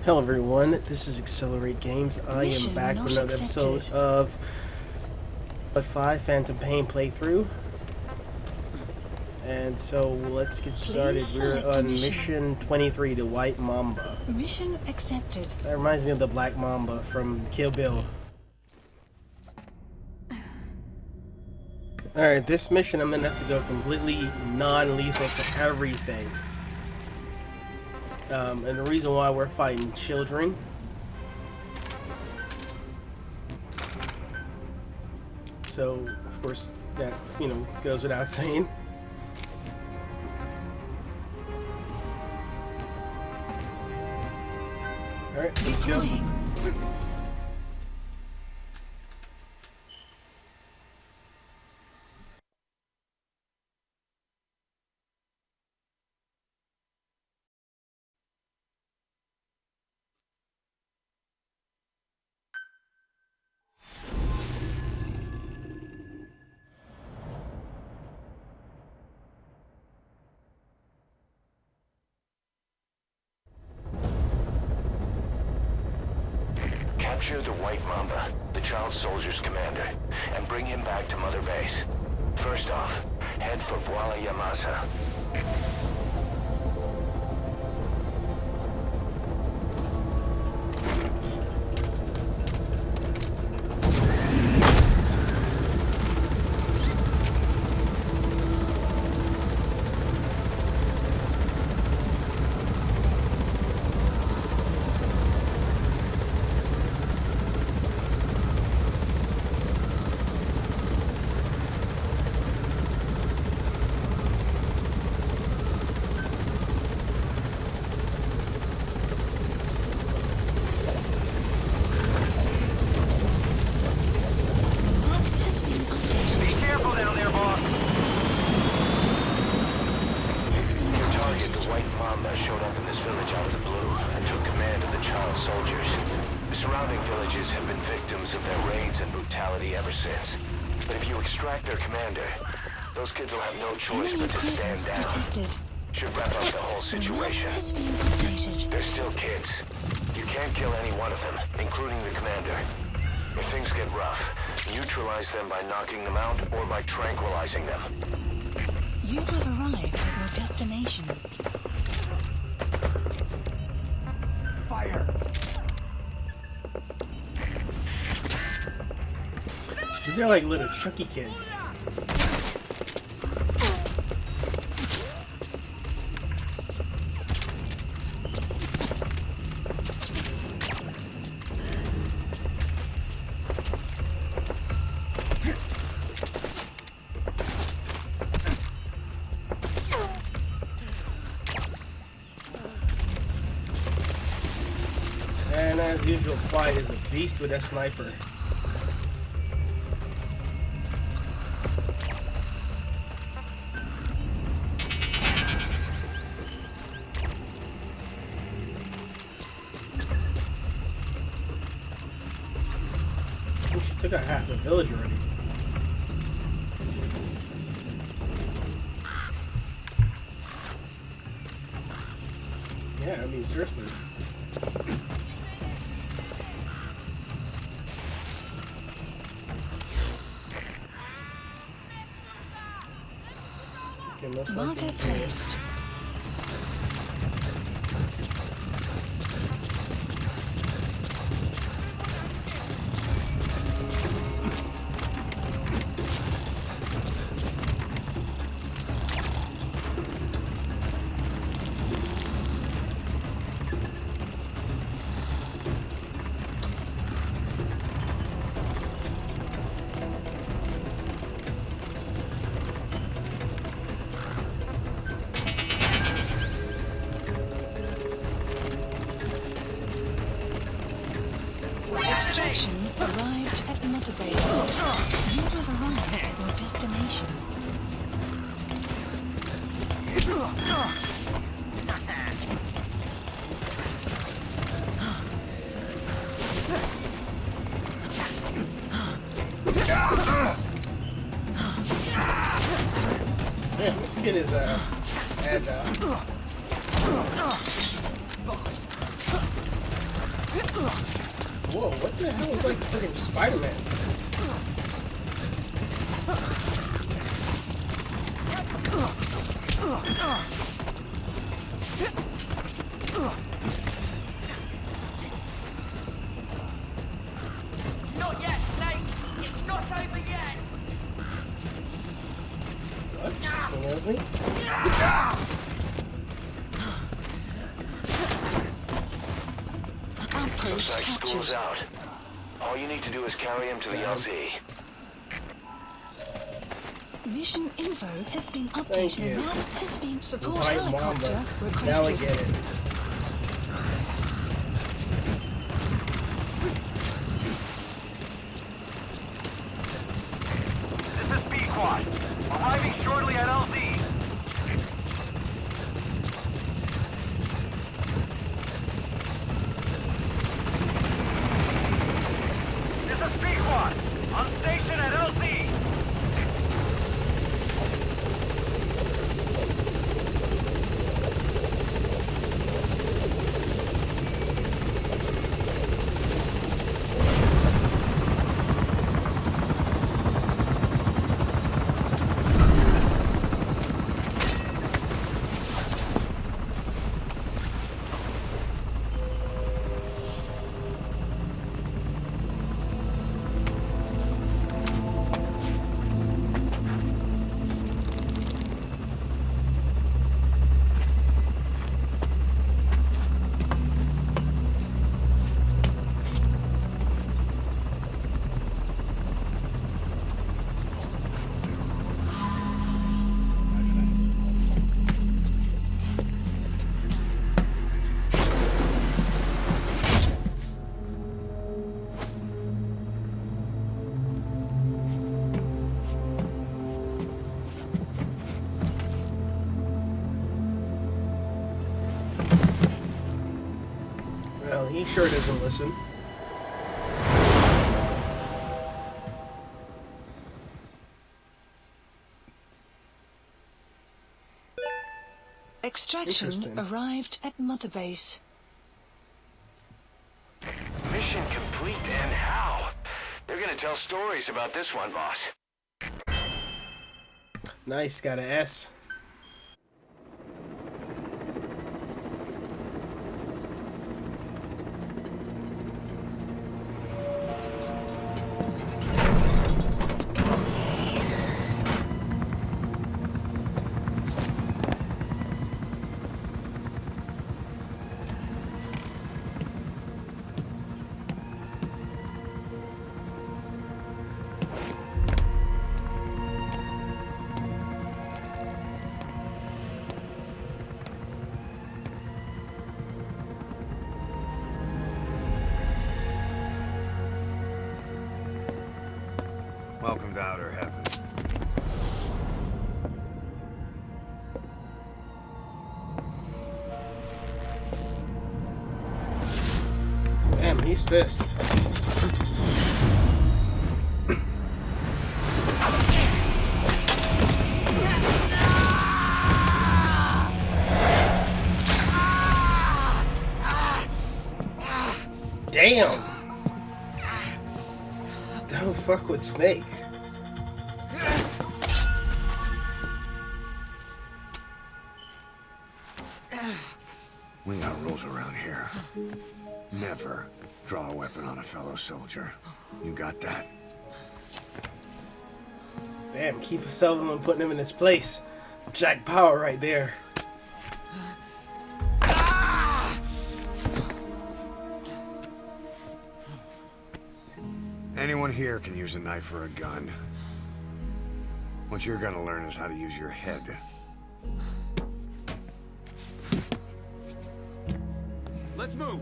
Hello everyone, this is Accelerate Games. I am back with another episode of 5 Phantom Pain playthrough. And so let's get started. We're on mission 23, the White Mamba. Mission accepted. That reminds me of the Black Mamba from Kill Bill. Alright, this mission I'm gonna have to go completely non-lethal for everything. And the reason why we're fighting children. So, of course, that, goes without saying. Alright, let's go. Capture the White Mamba, the child soldier's commander, and bring him back to Mother Base. First off, head for Voila Yamasa. Those kids will have no choice but to stand down. Should wrap up the whole situation. They're still kids. You can't kill any one of them, including the commander. If things get rough, neutralize them by knocking them out or by tranquilizing them. You have arrived at your destination. Fire! These are like little Chucky kids. And as usual, Quiet is a beast with that sniper. She took out half the village already. Yeah, I mean, seriously. Okay, most likely it's here. Extraction arrived at Mother Base. You have arrived at your destination. Damn, this kid is agile. Whoa, what the hell is like freaking Spider-Man? Not yet, Snake! It's not over yet! What? Really? Looks like school's out. All you need to do is carry him to the LZ. Mission info has been Thank you. updated. That has been support Right, helicopter Mamba. requested. Now I get it. This is B-Quad. Arriving shortly at LZ. This is B-Quad. On station at LZ. Well, he sure doesn't listen. Extraction Interesting. arrived at Mother Base. Mission complete, and how? They're gonna tell stories about this one, boss. Nice, got an S. Welcome to outer heaven. Damn, he's pissed. Damn! Don't fuck with Snake. We got rules around here. Never draw a weapon on a fellow soldier. You got that? Damn, keep Sullivan putting him in his place. Jack Power right there. Anyone here can use a knife or a gun. What you're gonna learn is how to use your head. Let's move.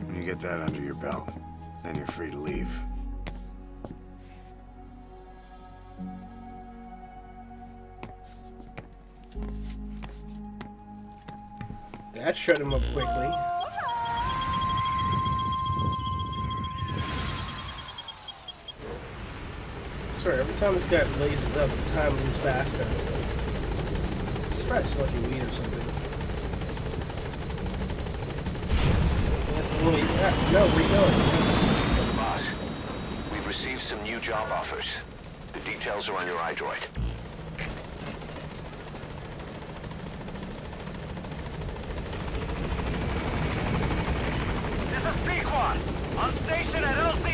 When you get that under your belt, then you're free to leave. That shut him up quickly. I swear, every time this guy blazes up, the time moves faster. It's probably smoking weed or something. That's the little... Yeah, no, where you going? Boss, we've received some new job offers. The details are on your iDroid. This is Pein, on station at LZ.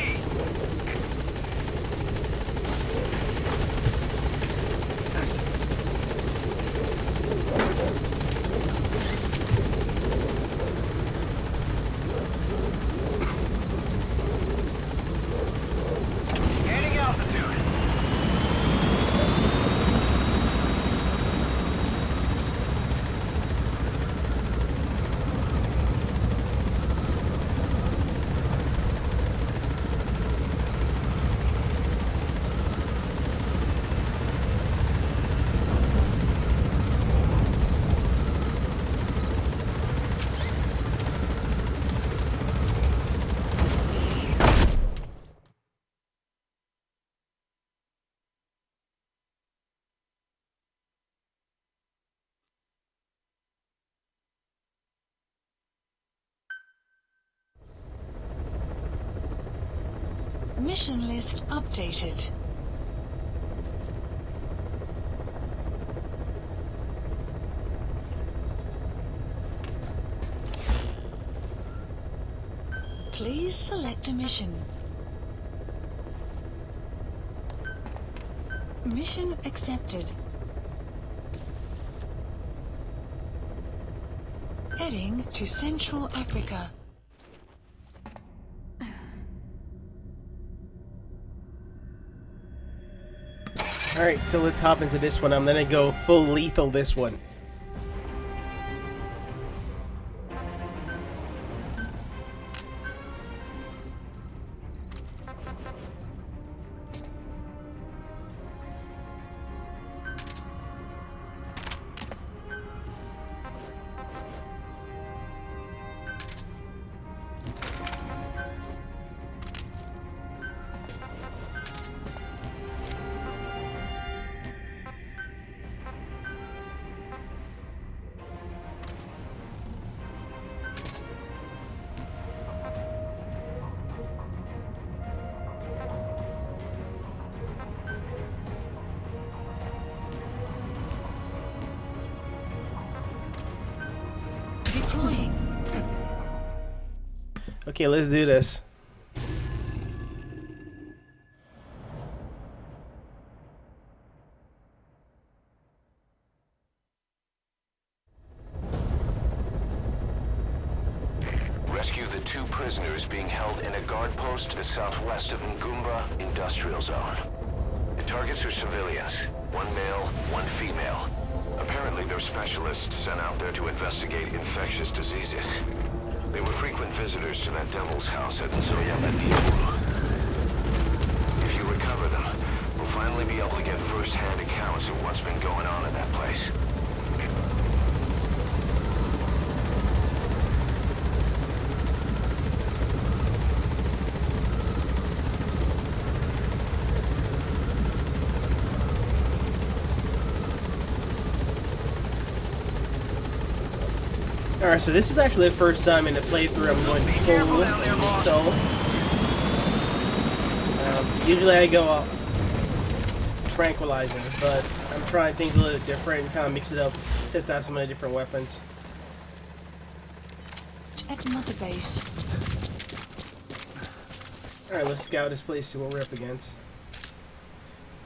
Gaining altitude. Mission list updated. Please select a mission. Mission accepted. Heading to Central Africa. Alright, so let's hop into this one. I'm gonna go full lethal this one. Okay, let's do this. Rescue the 2 prisoners being held in a guard post to the southwest of Ngumba Industrial Zone. The targets are civilians, 1 male, 1 female. Apparently they're specialists sent out there to investigate infectious diseases. They were frequent visitors to that devil's house at Zaire. If you recover them, we'll finally be able to get first-hand accounts of what's been going on in that place. Alright, so this is actually the first time in the playthrough I'm going full lethal. Usually I go tranquilizer, but I'm trying things a little different, kind of mix it up, test out some of the different weapons. At Mother Base. Alright, let's scout this place, see what we're up against.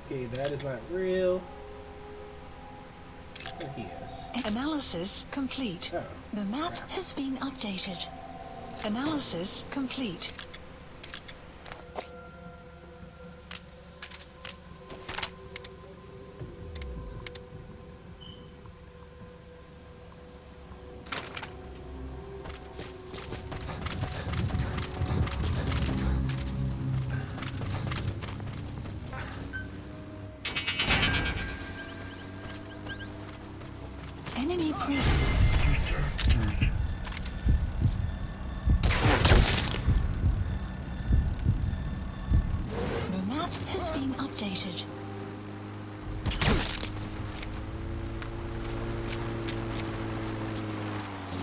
Okay, that is not real. Oh, yes. Analysis complete. Oh. The map has been updated. Analysis complete. Enemy presence. The map has been updated.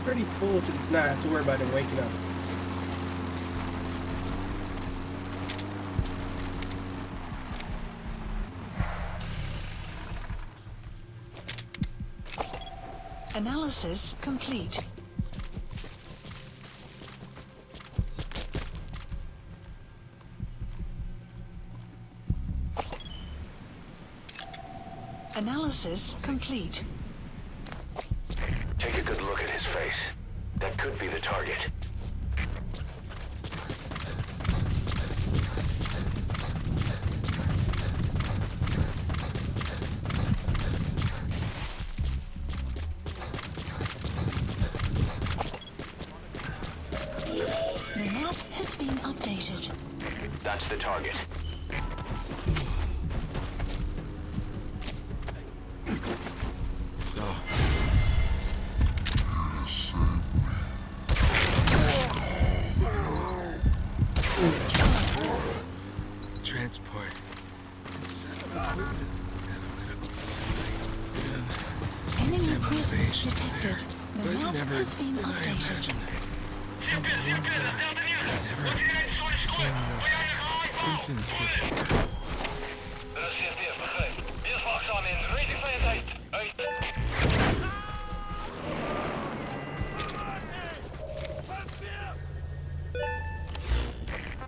pretty cool to not have to worry about him waking up. Analysis complete. Analysis complete. Take a good look at his face. That could be the target. The map has been updated. That's the target. So. Transport and set up equipment at a medical facility. Enemy presence Patients detected. there, The but map never has been did I updated. imagine never seeing those symptoms before.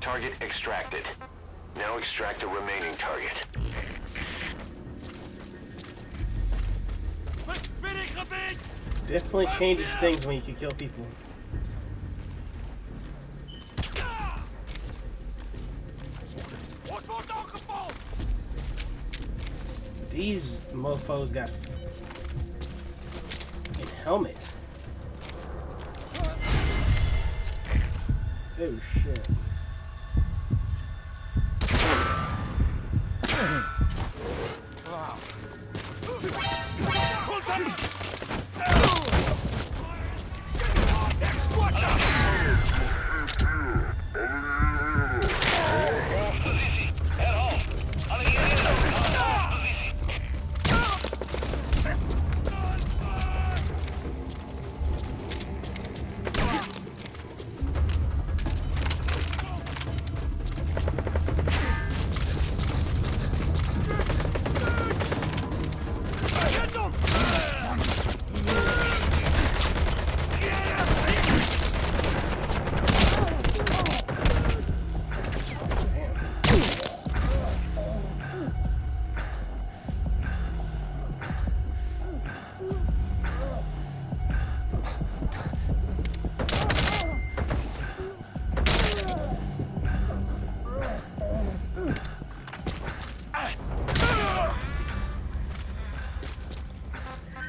Target extracted. Now extract the remaining target. Definitely changes things when you can kill people. These mofos got fucking helmet. Oh shit.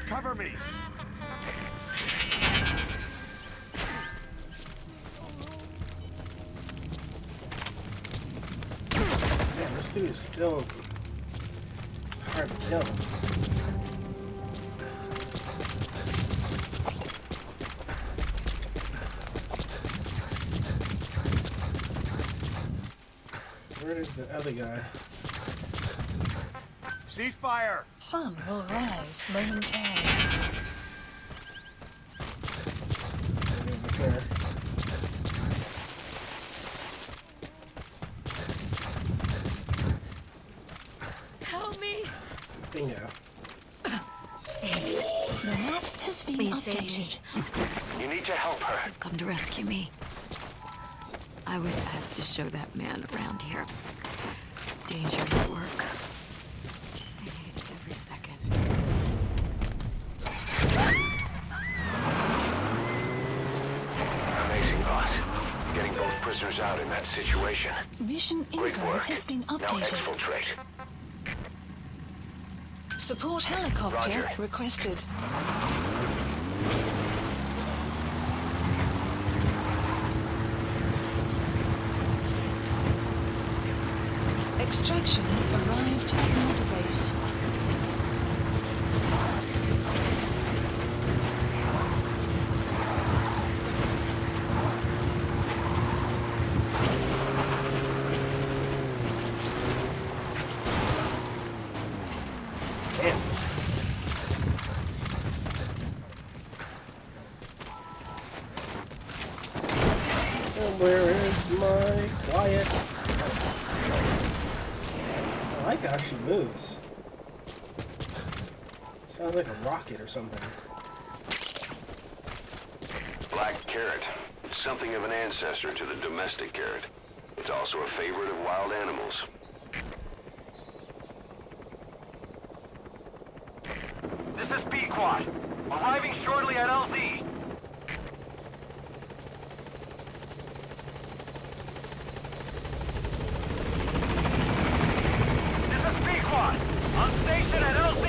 Cover me! Man, this dude is still hard to kill. Where is the other guy? Ceasefire! Sun will rise momentarily. Over here. Help me! Bingo. Thanks. The map has been Please save me. updated. You need to help her. You've come to rescue me. I was asked to show that man around here. Dangerous work. I hate every second. Amazing, boss. Getting both prisoners out in that situation. Mission Great info work. has been Now updated. exfiltrate. Support helicopter Roger. requested. Extraction arrived at Mother Base. like how she moves. Sounds like a rocket or something. Black carrot. It's something of an ancestor to the domestic carrot. It's also a favorite of wild animals. This is Pequod. Arriving shortly at LZ. This is Pequod. On station at LZ.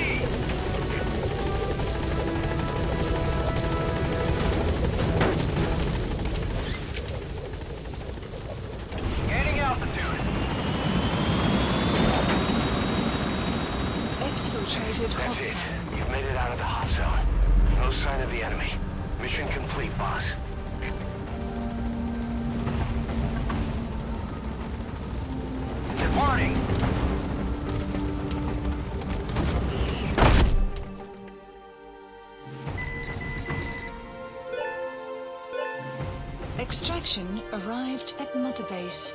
Gaining altitude. Exfiltrated hot That's it. zone. You've made it out of the hot zone. No sign of the enemy. Mission complete, boss. Departing. Extraction arrived at Mother Base.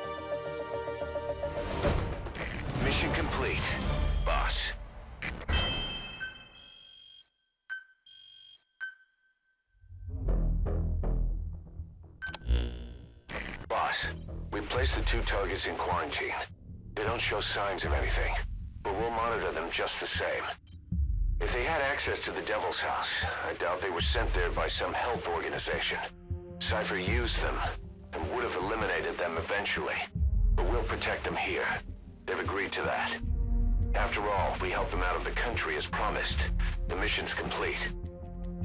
Mission complete, boss. Boss, we placed the 2 targets in quarantine. They don't show signs of anything, but we'll monitor them just the same. If they had access to the Devil's House, I doubt they were sent there by some health organization. Cypher used them, and would have eliminated them eventually. But we'll protect them here. They've agreed to that. After all, we helped them out of the country as promised. The mission's complete.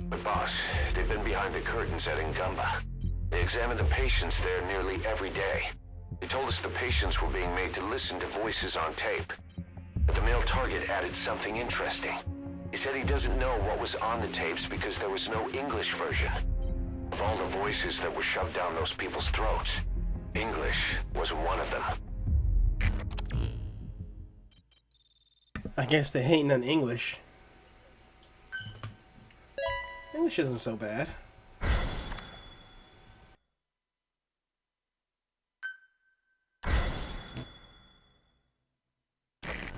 But boss, they've been behind the curtains at Ngamba. They examine the patients there nearly every day. They told us the patients were being made to listen to voices on tape. But the male target added something interesting. He said he doesn't know what was on the tapes because there was no English version. Of all the voices that were shoved down those people's throats, English wasn't one of them. I guess they ain't none English. English isn't so bad.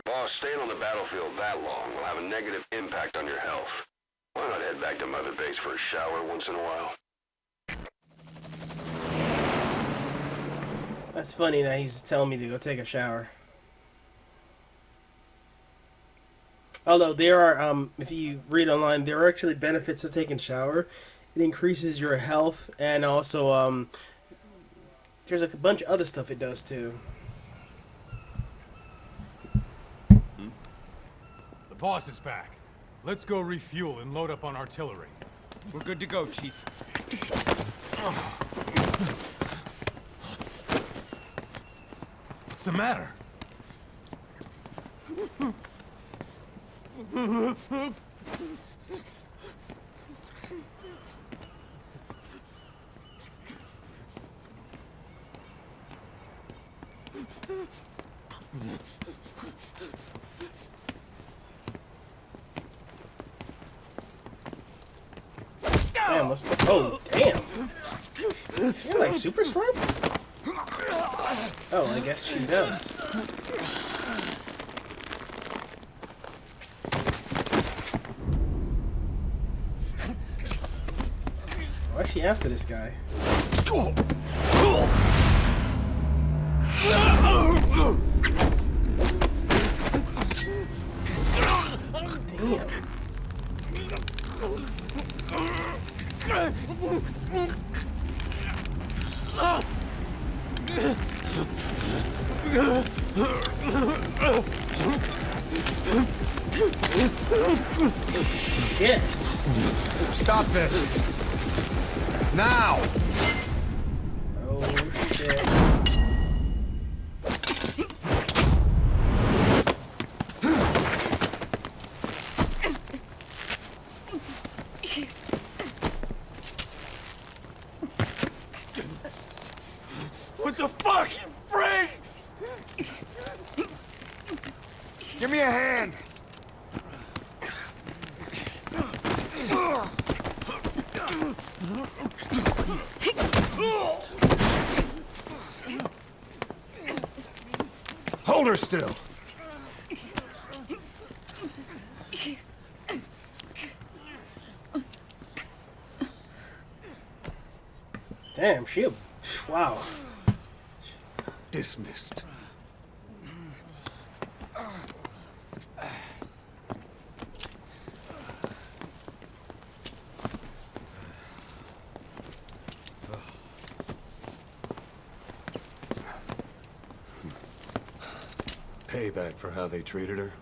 Boss, staying on the battlefield that long will have a negative impact on your health. Why not head back to Mother Base for a shower once in a while? That's funny that he's telling me to go take a shower. Although there are, if you read online, there are actually benefits of taking a shower. It increases your health, and also, there's like a bunch of other stuff it does too. The boss is back. Let's go refuel and load up on artillery. We're good to go, Chief. What's the matter? Damn, let's put, oh, damn. You're like super strong? Oh, I guess she does. Why is she after this guy? Damn. Shit. Stop this! Now! Oh shit. What the fuck, you freak? Give me a hand! Hold her still. Damn, wow. Dismissed. Payback for how they treated her?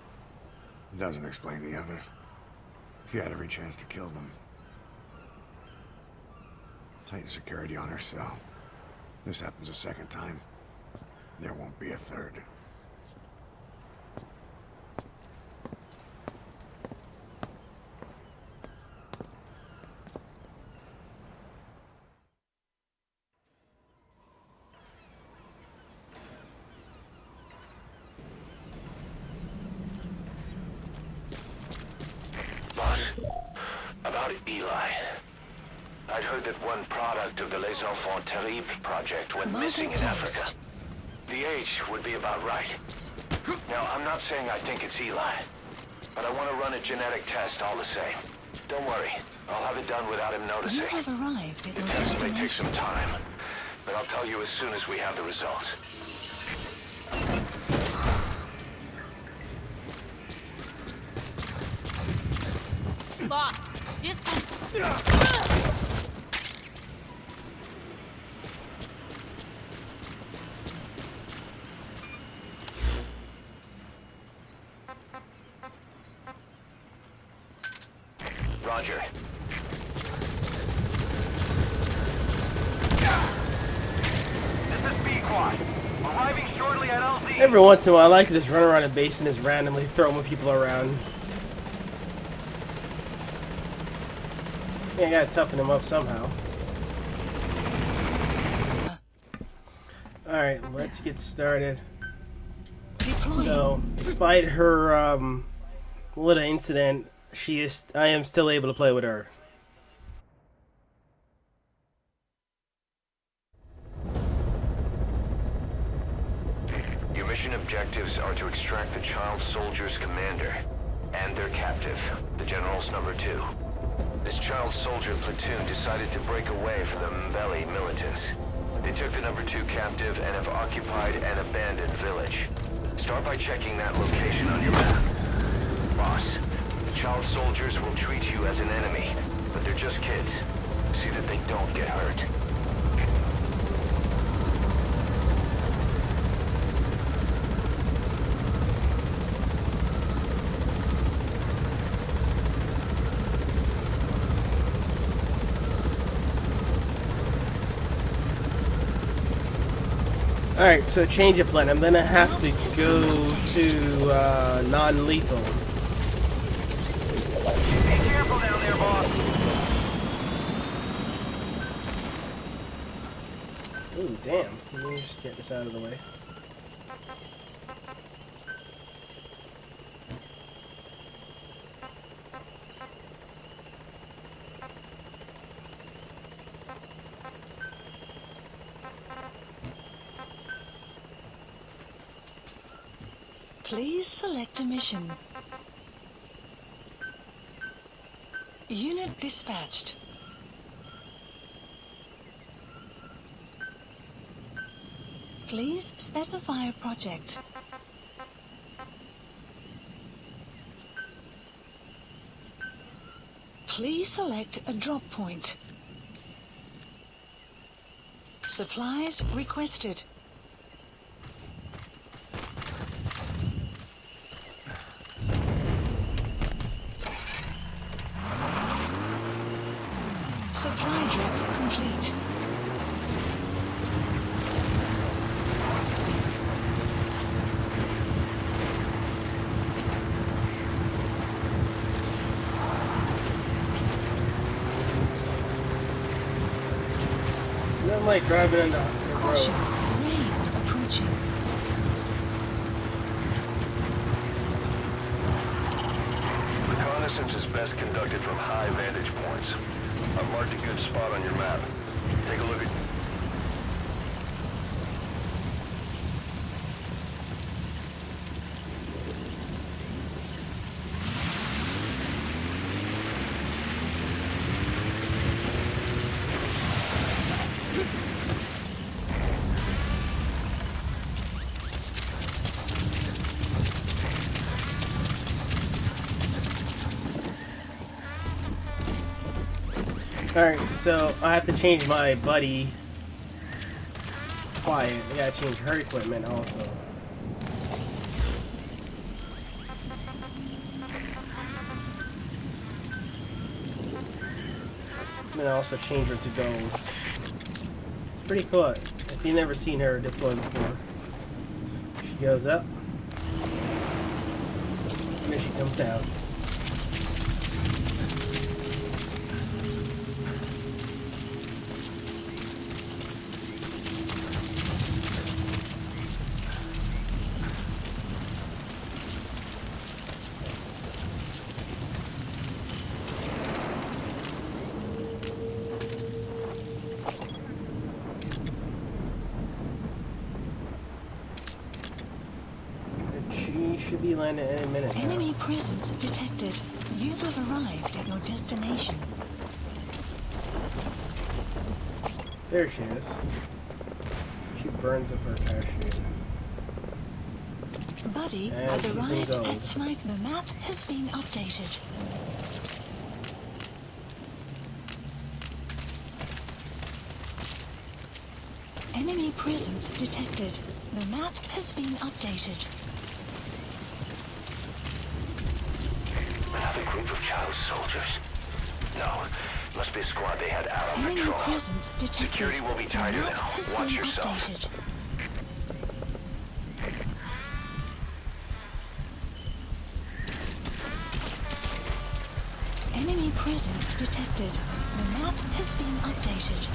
Doesn't explain the others. She had every chance to kill them. Tight security on her cell. This happens a second time. There won't be a third. About Eli. I'd heard that one product of the Les Enfants Terribles project went missing in Africa. The age would be about right. Now, I'm not saying I think it's Eli, but I want to run a genetic test all the same. Don't worry, I'll have it done without him noticing. You have arrived at The your test may destination. take some time, but I'll tell you as soon as we have the results. Boss, just... Roger. This is Pequot. Arriving shortly at LZ. Every once in a while, I like to just run around a base and just randomly throw more people around. Yeah, I gotta toughen them up somehow. Alright, let's get started. Deploying. So, despite her little incident, I am still able to play with her. Your mission objectives are to extract the child soldier's commander and their captive, the general's number 2. This child soldier platoon decided to break away from the Mbeli militants. They took the number 2 captive and have occupied an abandoned village. Start by checking that location on your map. Boss, the child soldiers will treat you as an enemy, but they're just kids. See that they don't get hurt. Alright, so change of plan. I'm gonna have to go to non-lethal. Be careful down there, boss. Ooh, damn. Let me just get this out of the way. Please select a mission. Unit dispatched. Please specify a project. Please select a drop point. Supplies requested. Supply drop complete. Nothing like driving in the Caution, road. rain approaching. Reconnaissance is best conducted from high vantage points. I've marked a good spot on your map. Take a look at... Alright, so I have to change my buddy. Quiet. I gotta change her equipment also. I'm gonna also change her to gold. It's pretty cool. If you've never seen her deploy before. She goes up. And then she comes down. Should be landing any minute now. Enemy presence detected. You have arrived at your destination. There she is. She burns up her parachute. Buddy And has she's in arrived gold. at snipe. The map has been updated. Enemy presence detected. The map has been updated. Another group of child soldiers. No, must be a squad they had out on Enemy patrol. presence detected. Security will be The tighter map now. has Watch been yourself. updated. Enemy presence detected. The map has been updated.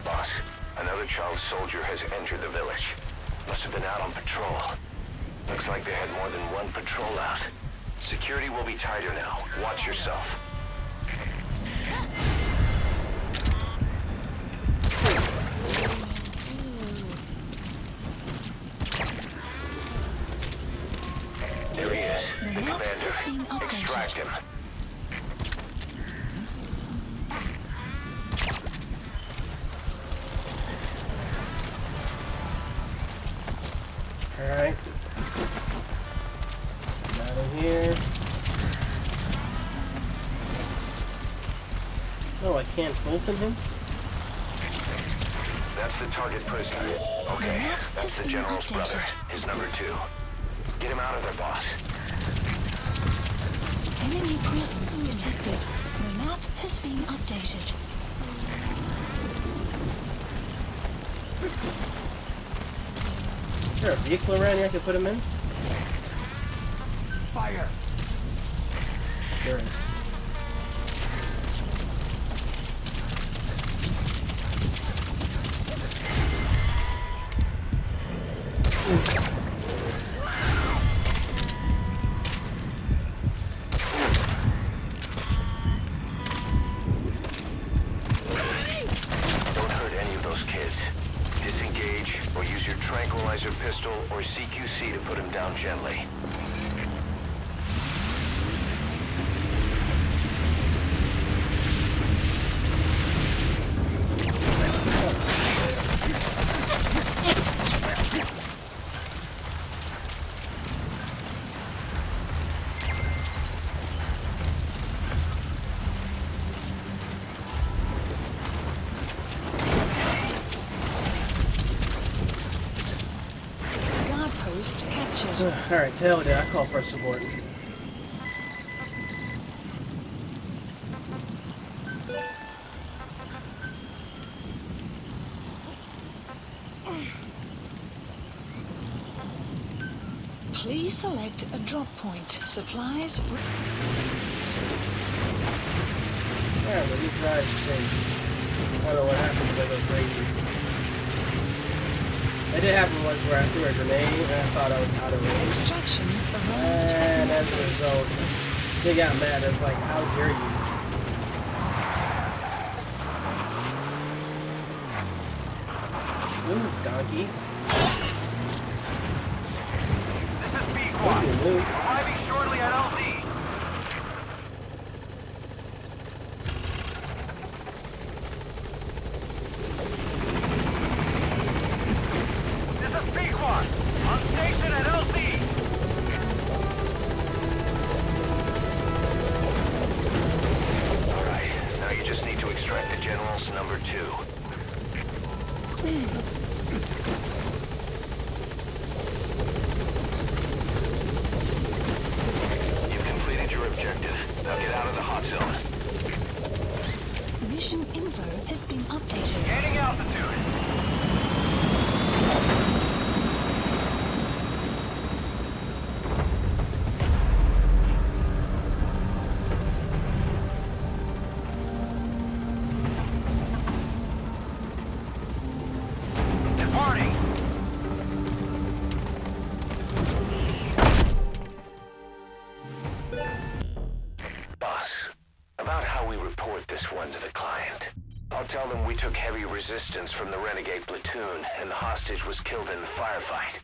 Boss, another child soldier has entered the village. Must have been out on patrol. Looks like they had more than one patrol out. Security will be tighter now. Watch yourself. There he is, the map has been commander. updated. Extract him. Alright. Let's get out of here. Oh, I can't Fulton him? That's the target prisoner. Okay, that's the general's brother, his number 2. Get him out of there, boss. Enemy presence detected. The map has been updated. Is there a vehicle around here I can put him in? Fire! There is. Don't hurt any of those kids. Disengage, or use your tranquilizer pistol or CQC to put him down gently. Guard post captured. Alright, to hell with it. I call for support. Please select a drop point. Supplies. Alright, let me drive safe. I don't know what happened, but I go crazy. It did happen once where I threw a grenade and I thought I was out of range. Extraction arrived And at as the a base. result, they got mad. It's like, how dare you? Ooh, donkey. This is Pequot. Ooh, Luke. Arriving shortly at LZ. Squad. On station at LZ. Alright, now you just need to extract the General's number 2. You've completed your objective. Now get out of the hot zone. Mission info has been updated. Gaining altitude. Departing. Boss, about how we report this one to the client. I'll tell them we took heavy resistance from the renegade platoon and the hostage was killed in the firefight.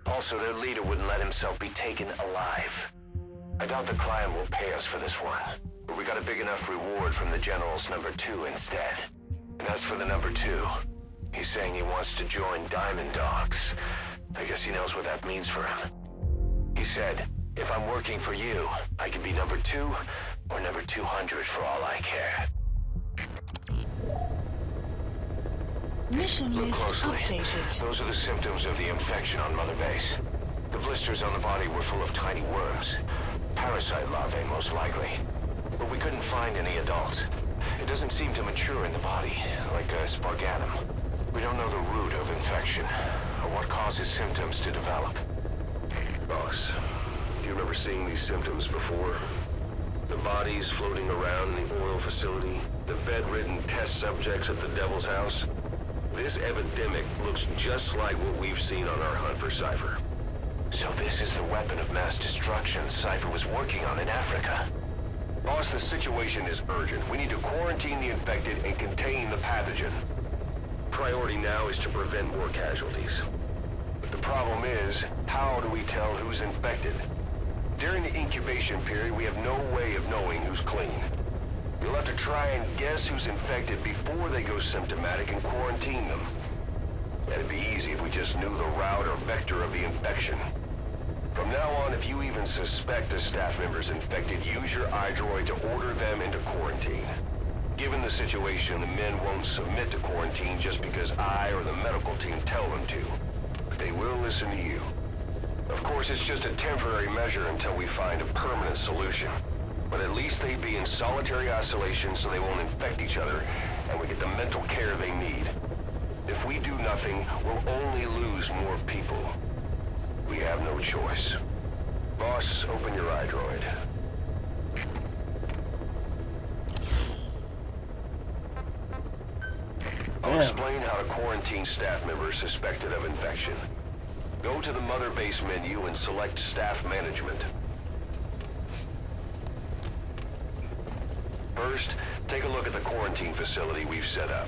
Also, their leader wouldn't let himself be taken alive. I doubt the client will pay us for this one, but we got a big enough reward from the General's number 2 instead. And as for the number 2, he's saying he wants to join Diamond Dogs. I guess he knows what that means for him. He said, if I'm working for you, I can be number 2 or number 200 for all I care. Mission Look list closely. updated. Those are the symptoms of the infection on Mother Base. The blisters on the body were full of tiny worms. Parasite larvae, most likely. But we couldn't find any adults. It doesn't seem to mature in the body, like a sparganum. We don't know the root of infection, or what causes symptoms to develop. Boss, do you remember seeing these symptoms before? The bodies floating around in the oil facility, the bedridden test subjects at the Devil's House. This epidemic looks just like what we've seen on our hunt for Cypher. So this is the weapon of mass destruction Cypher was working on in Africa. Boss, the situation is urgent. We need to quarantine the infected and contain the pathogen. Priority now is to prevent more casualties. But the problem is, how do we tell who's infected? During the incubation period, we have no way of knowing who's clean. We'll have to try and guess who's infected before they go symptomatic and quarantine them. That'd be easy if we just knew the route or vector of the infection. From now on, if you even suspect a staff member's infected, use your iDroid to order them into quarantine. Given the situation, the men won't submit to quarantine just because I or the medical team tell them to. But they will listen to you. Of course, it's just a temporary measure until we find a permanent solution. But at least they'd be in solitary isolation so they won't infect each other, and we get the mental care they need. If we do nothing, we'll only lose more people. We have no choice. Boss, open your iDroid. I'll explain how to quarantine staff members suspected of infection. Go to the Mother Base menu and select Staff Management. First, take a look at the quarantine facility we've set up.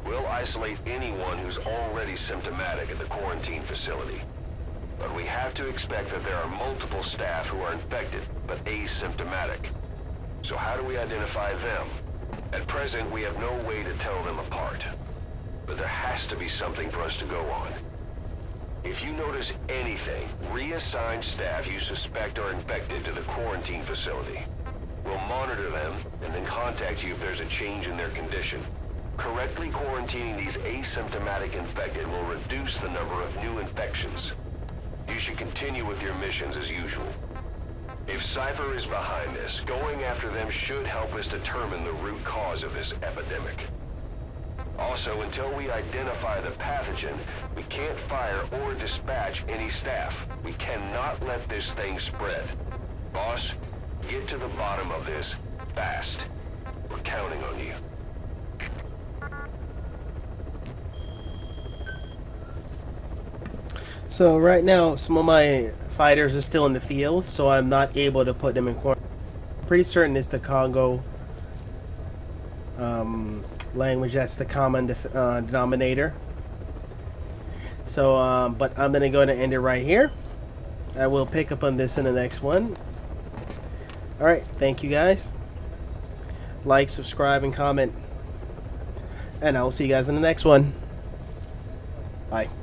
We'll isolate anyone who's already symptomatic at the quarantine facility. But we have to expect that there are multiple staff who are infected, but asymptomatic. So how do we identify them? At present, we have no way to tell them apart. But there has to be something for us to go on. If you notice anything, reassign staff you suspect are infected to the quarantine facility. We'll monitor them and then contact you if there's a change in their condition. Correctly quarantining these asymptomatic infected will reduce the number of new infections. You should continue with your missions as usual. If Cypher is behind this, going after them should help us determine the root cause of this epidemic. Also, until we identify the pathogen, we can't fire or dispatch any staff. We cannot let this thing spread. Boss, get to the bottom of this fast. We're counting on you. So right now, some of my fighters are still in the field, so I'm not able to put them in quarantine. I'm pretty certain it's the Congo language that's the common denominator. So, but I'm gonna go ahead and end it right here. I will pick up on this in the next one. Alright, thank you guys. Like, subscribe, and comment. And I will see you guys in the next one. Bye.